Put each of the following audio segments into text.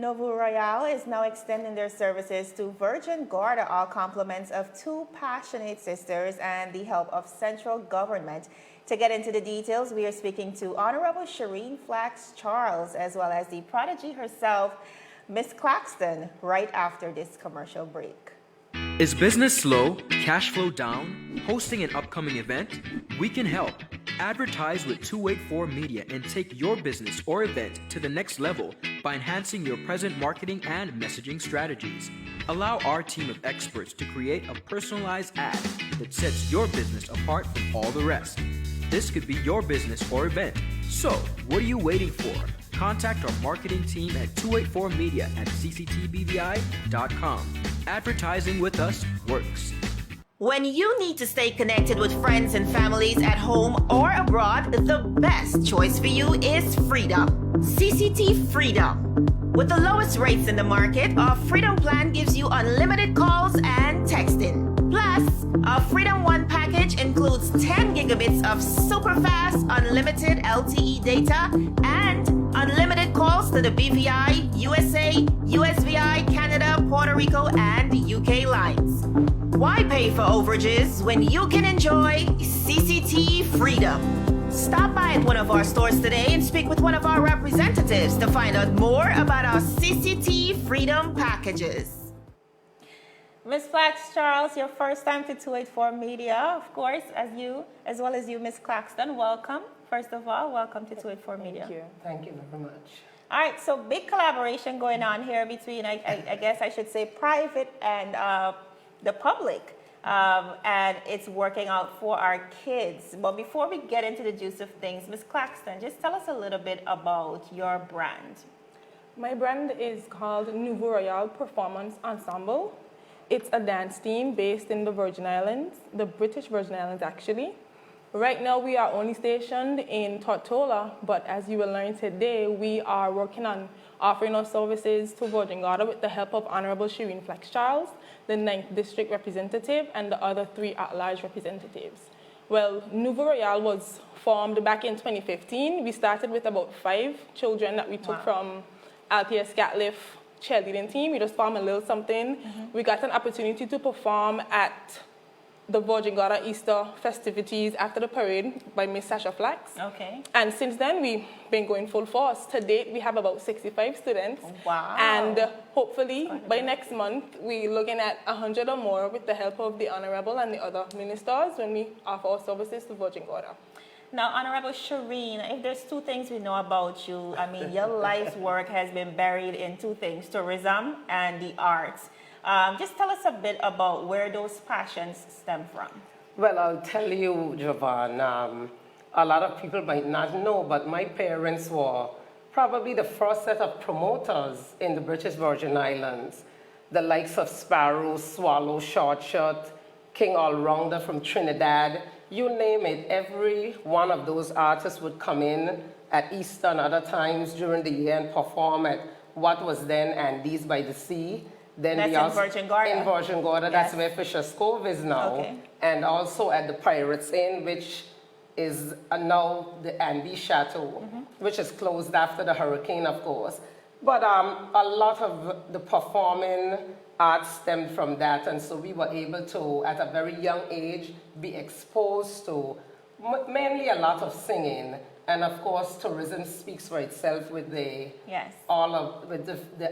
Nouveau Royale is now extending their services to Virgin Gorda, all compliments of two passionate sisters and the help of central government. To get into the details, we are speaking to Honorable Shireen Flax Charles, as well as the prodigy herself, Miss Claxton, right after this commercial break. Is business slow, cash flow down, hosting an upcoming event? We can help. Advertise with 284 Media and take your business or event to the next level by enhancing your present marketing and messaging strategies. Allow our team of experts to create a personalized ad that sets your business apart from all the rest. This could be your business or event. So, what are you waiting for? Contact our marketing team at 284media@cctbvi.com. Advertising with us works. When you need to stay connected with friends and families at home or abroad, the best choice for you is Freedom. CCT Freedom. With the lowest rates in the market, our Freedom plan gives you unlimited calls and texting. Plus, our Freedom One package includes 10 gigabits of super fast unlimited LTE data and unlimited calls to the BVI, USA, USVI, Canada, Puerto Rico, and UK lines. Why pay for overages when you can enjoy CCT Freedom? Stop by at one of our stores today and speak with one of our representatives to find out more about our CCT Freedom packages. Miss Flax Charles, your first time to 284 Media, of course, as well as you, Miss Claxton. Welcome. First of all, welcome to 284 Media. Thank you. Thank you very much. All right, so big collaboration going on here between, I guess I should say, private and the public. And it's working out for our kids. But before we get into the juice of things, Miss Claxton, just tell us a little bit about your brand. My brand is called Nouveau Royale Performance Ensemble. It's a dance team based in the Virgin Islands, the British Virgin Islands actually. Right now we are only stationed in Tortola, but as you will learn today, we are working on offering our services to Virgin Gorda with the help of Honorable Shireen Flax Charles, the 9th District Representative, and the other 3 at-large representatives. Well, Nouveau Royale was formed back in 2015. We started with about 5 children that we took from LPS Catliff cheerleading team. We just formed a little something. We got an opportunity to perform at the Virgin Gorda Easter festivities after the parade by Miss Sasha Flax. Okay. And since then, we've been going full force. To date, we have about 65 students. Wow. And hopefully, by next month, we're looking at 100 or more with the help of the Honorable and the other ministers when we offer our services to Virgin Gorda. Now, Honorable Shireen, if there's 2 things we know about you, I mean, your life's work has been buried in 2 things, tourism and the arts. Just tell us a bit about where those passions stem from. Well, I'll tell you, Jovan, a lot of people might not know, but my parents were probably the first set of promoters in the British Virgin Islands. The likes of Sparrow, Swallow, Shortshot, King All-Rounder from Trinidad, you name it, every one of those artists would come in at Easter and other times during the year and perform at what was then Andes by the Sea. Then that's in Virgin Gorda? In Virgin Gorda, yes. That's where Fisher's Cove is now. Okay. And also at the Pirates Inn, which is now the Andy Chateau, which is closed after the hurricane, of course. But a lot of the performing arts stemmed from that, and so we were able to, at a very young age, be exposed to mainly a lot of singing. And of course, tourism speaks for itself with the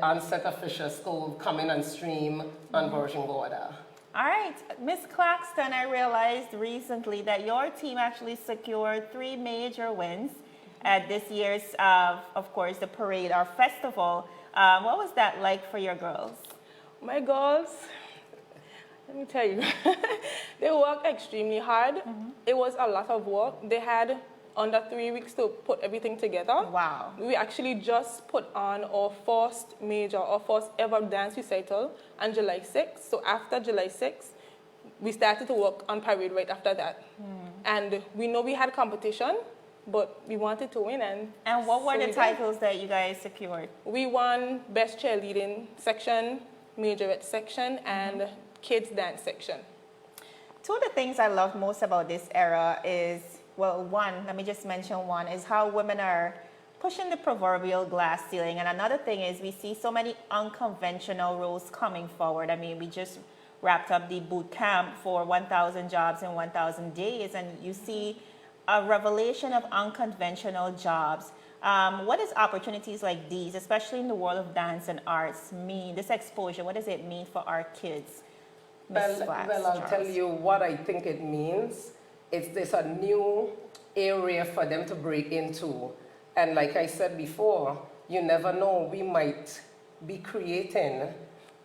onset of Fisher's Cove coming on stream on Virgin Gorda. All right, Miss Claxton, I realized recently that your team actually secured 3 major wins at this year's, of course, the parade or festival. What was that like for your girls? My girls, let me tell you, they worked extremely hard. It was a lot of work. They had under 3 weeks to put everything together. Wow. We actually just put on our first ever dance recital on July 6th. So after July 6th, we started to work on parade right after that. And we know we had competition, but we wanted to win. And what were the titles that you guys secured? We won Best Cheerleading Section, Majorette Section, and Kids Dance Section. 2 of the things I love most about this era is, well, one, let me just mention one, is how women are pushing the proverbial glass ceiling. And another thing is we see so many unconventional roles coming forward. I mean, we just wrapped up the boot camp for 1,000 jobs in 1,000 days, and you see a revelation of unconventional jobs. What does opportunities like these, especially in the world of dance and arts, mean? This exposure, what does it mean for our kids? Well, I'll tell you what I think it means. There's a new area for them to break into. And like I said before, you never know, we might be creating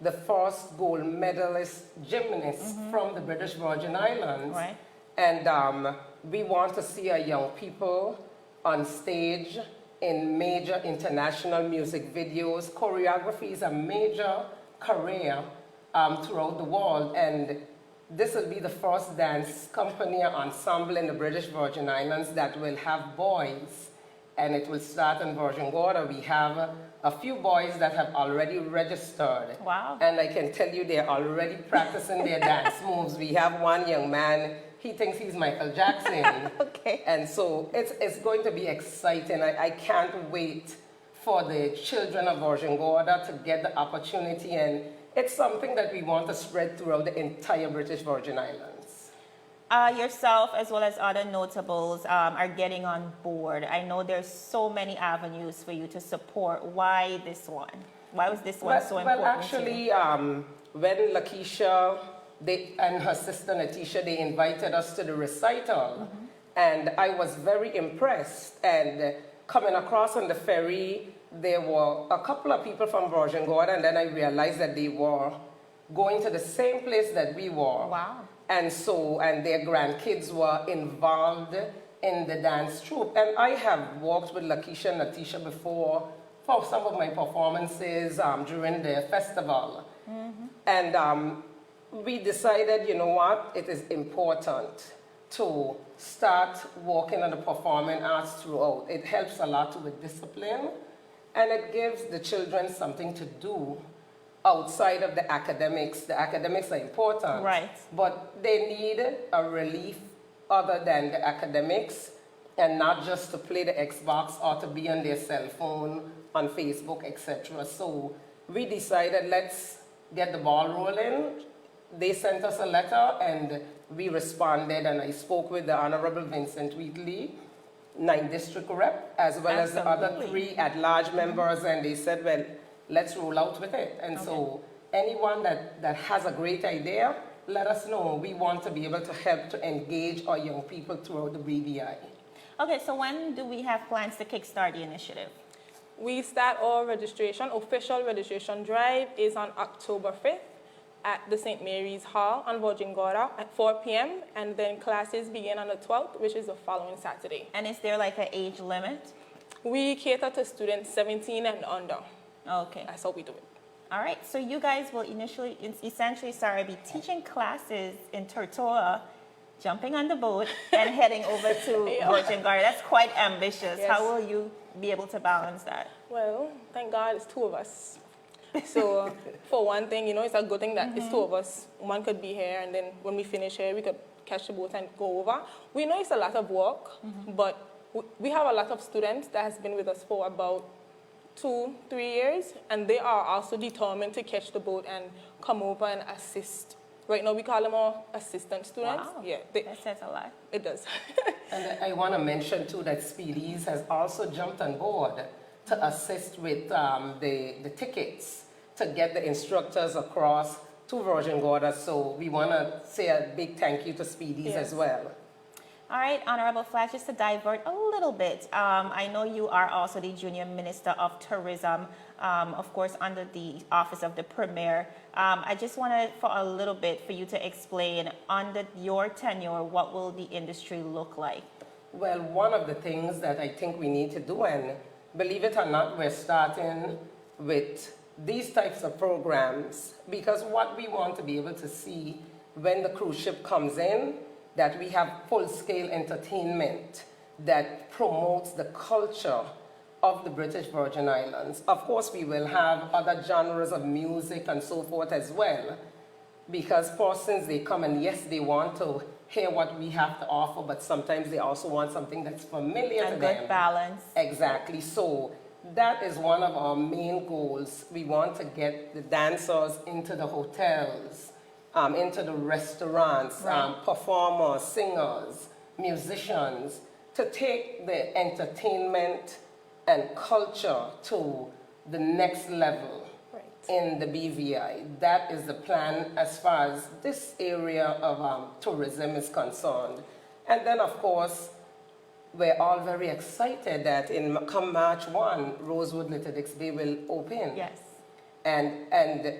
the first gold medalist gymnast from the British Virgin Islands. Right. And we want to see our young people on stage in major international music videos. Choreography is a major career throughout the world, and this will be the first dance company or ensemble in the British Virgin Islands that will have boys, and it will start in Virgin Gorda. We have a few boys that have already registered. Wow. And I can tell you they're already practicing their dance moves. We have one young man, he thinks he's Michael Jackson. Okay. And so it's going to be exciting. I can't wait for the children of Virgin Gorda to get the opportunity, and it's something that we want to spread throughout the entire British Virgin Islands. Yourself, as well as other notables, are getting on board. I know there's so many avenues for you to support. Why this one? Why was this one so important? Well, actually, when Lakeisha and her sister Natisha, they invited us to the recital, and I was very impressed. And coming across on the ferry, there were a couple of people from Virgin Gorda, and then I realized that they were going to the same place that we were. Wow. And their grandkids were involved in the dance troupe. And I have worked with Lakeisha and Natisha before for some of my performances during the festival. And we decided, you know what, it is important to start working on the performing arts throughout. It helps a lot with discipline, and it gives the children something to do outside of the academics. The academics are important, right, but they need a relief other than the academics, and not just to play the Xbox or to be on their cell phone, on Facebook, etc. So we decided, let's get the ball rolling. They sent us a letter, and we responded, and I spoke with the Honorable Vincent Wheatley, 9th District Rep, as well as the other 3 at-large members, and they said, well, let's roll out with it. And so anyone that has a great idea, let us know. We want to be able to help to engage our young people throughout the BVI. Okay, so when do we have plans to kickstart the initiative? We start our registration, official registration drive is on October 5th at the St. Mary's Hall on Virgin Gorda at 4 p.m. And then classes begin on the 12th, which is the following Saturday. And is there like an age limit? We cater to students 17 and under. Okay. That's how we do it. All right, so you guys will essentially be teaching classes in Tortola, jumping on the boat, and heading over to Virgin Gorda. That's quite ambitious. Yes. How will you be able to balance that? Well, thank God it's 2 of us. So for one thing, it's a good thing that it's 2 of us. One could be here, and then when we finish here, we could catch the boat and go over. We know it's a lot of work, but we have a lot of students that has been with us for about 2-3 years, and they are also determined to catch the boat and come over and assist. Right now, we call them our assistant students. Wow. Yeah, That says a lot. it does. And I want to mention too that Speedies has also jumped on board to assist with the tickets to get the instructors across to Virgin Gorda. So we want to say a big thank you to Speedies as well. All right, Honorable Flash, just to divert a little bit, I know you are also the Junior Minister of Tourism, of course, under the Office of the Premier. I just wanted for a little bit for you to explain, under your tenure, what will the industry look like? Well, one of the things that I think we need to do, and believe it or not, we're starting with these types of programs, because what we want to be able to see when the cruise ship comes in, that we have full-scale entertainment that promotes the culture of the British Virgin Islands. Of course, we will have other genres of music and so forth as well. because persons, they come and yes, they want to hear what we have to offer, but sometimes they also want something that's familiar to A them. good balance. Exactly. So that is one of our main goals. We want to get the dancers into the hotels, into the restaurants, Right. performers, singers, musicians, to take the entertainment and culture to the next level in the BVI. That is the plan as far as this area of tourism is concerned. And then, of course, we're all very excited that come March 1, Rosewood Little Dix Bay will open. Yes. And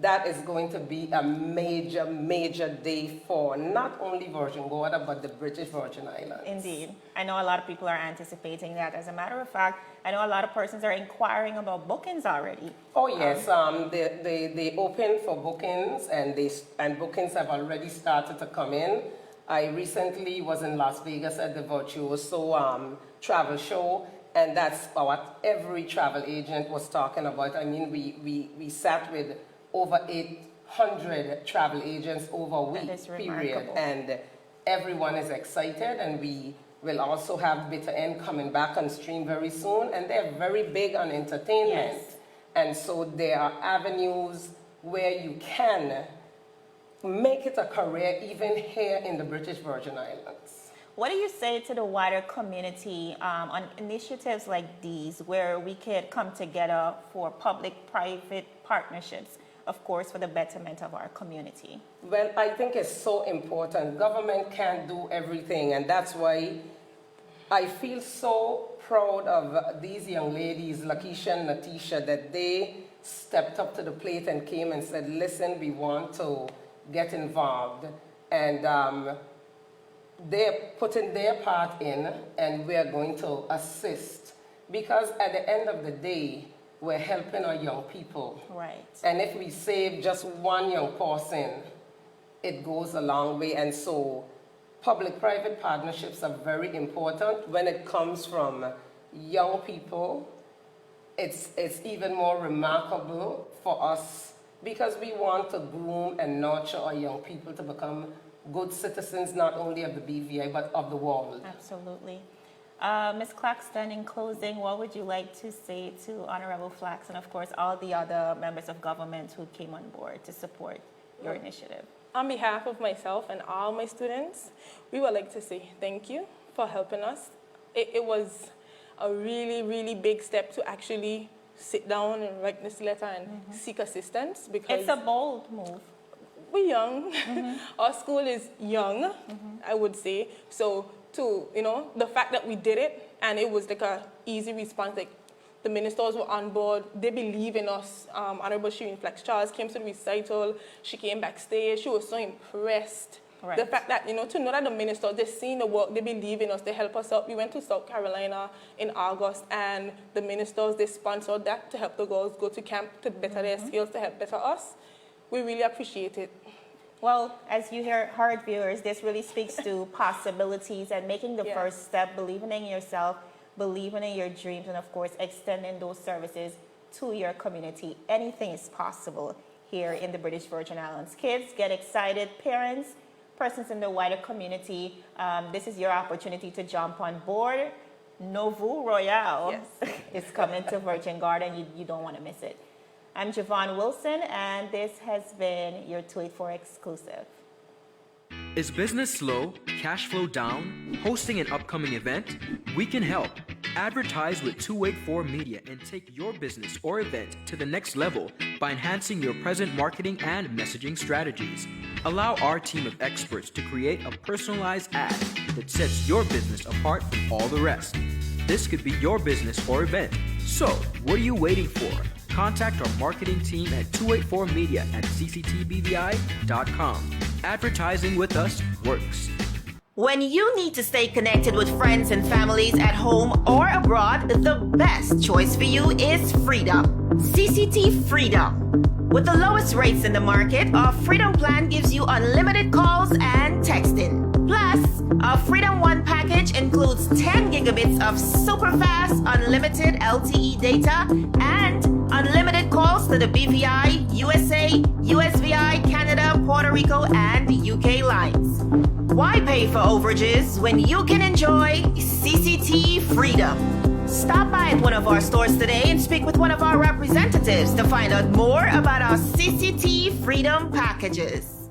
that is going to be a major, major day for not only Virgin Gorda, but the British Virgin Islands. Indeed. I know a lot of people are anticipating that. As a matter of fact, I know a lot of persons are inquiring about bookings already. Oh yes, they open for bookings, and bookings have already started to come in. I recently was in Las Vegas at the Virtuoso travel show, and that's what every travel agent was talking about. I mean, we sat with over 800 travel agents over a week period, remarkable. and everyone is excited, and we will also have Bitter End coming back on stream very soon, and they're very big on entertainment. Yes. And so there are avenues where you can make it a career even here in the British Virgin Islands. What do you say to the wider community on initiatives like these where we could come together for public-private partnerships, of course, for the betterment of our community? Well, I think it's so important. Government can't do everything, and that's why I feel so proud of these young ladies, Lakeisha and Natisha, that they stepped up to the plate and came and said, listen, we want to get involved. And they're putting their part in, and we're going to assist. Because at the end of the day, we're helping our young people. Right. And if we save just one young person, it goes a long way. And so public-private partnerships are very important. When it comes from young people, it's even more remarkable for us because we want to groom and nurture our young people to become good citizens, not only of the BVI, but of the world. Absolutely. Ms. Claxton, in closing, what would you like to say to Honorable Flax and, of course, all the other members of government who came on board to support your initiative? On behalf of myself and all my students, we would like to say thank you for helping us. It was a really, really big step to actually sit down and write this letter and seek assistance because It's a bold move. we're young. Our school is young, I would say. So the fact that we did it and it was like a easy response, like the ministers were on board, they believe in us. Honorable Shireen Flex Charles came to the recital, she came backstage, she was so impressed. Right. The fact that, to know that the ministers, they've seen the work, they believe in us, they help us out. We went to South Carolina in August and the ministers, they sponsored that to help the girls go to camp to better their skills, to help better us. We really appreciate it. Well, as you heard, viewers, this really speaks to possibilities and making the first step, believing in yourself, believing in your dreams, and of course, extending those services to your community. Anything is possible here in the British Virgin Islands. Kids, get excited. Parents, persons in the wider community, this is your opportunity to jump on board. Nouveau Royale is coming to Virgin Gorda, and you don't want to miss it. I'm Javon Wilson, and this has been your 284 exclusive. Is business slow, cash flow down, hosting an upcoming event? We can help. Advertise with 284 Media and take your business or event to the next level by enhancing your present marketing and messaging strategies. Allow our team of experts to create a personalized ad that sets your business apart from all the rest. This could be your business or event. So, what are you waiting for? Contact our marketing team at 284media@cctbvi.com. Advertising with us works. When you need to stay connected with friends and families at home or abroad, the best choice for you is Freedom. CCT Freedom. With the lowest rates in the market, our Freedom plan gives you unlimited calls and texting. Plus, our Freedom One package includes 10 gigabits of super fast, unlimited LTE data and unlimited calls to the BVI, USA, USVI, Canada, Puerto Rico, and UK lines. Why pay for overages when you can enjoy CCT Freedom? Stop by at one of our stores today and speak with one of our representatives to find out more about our CCT Freedom packages.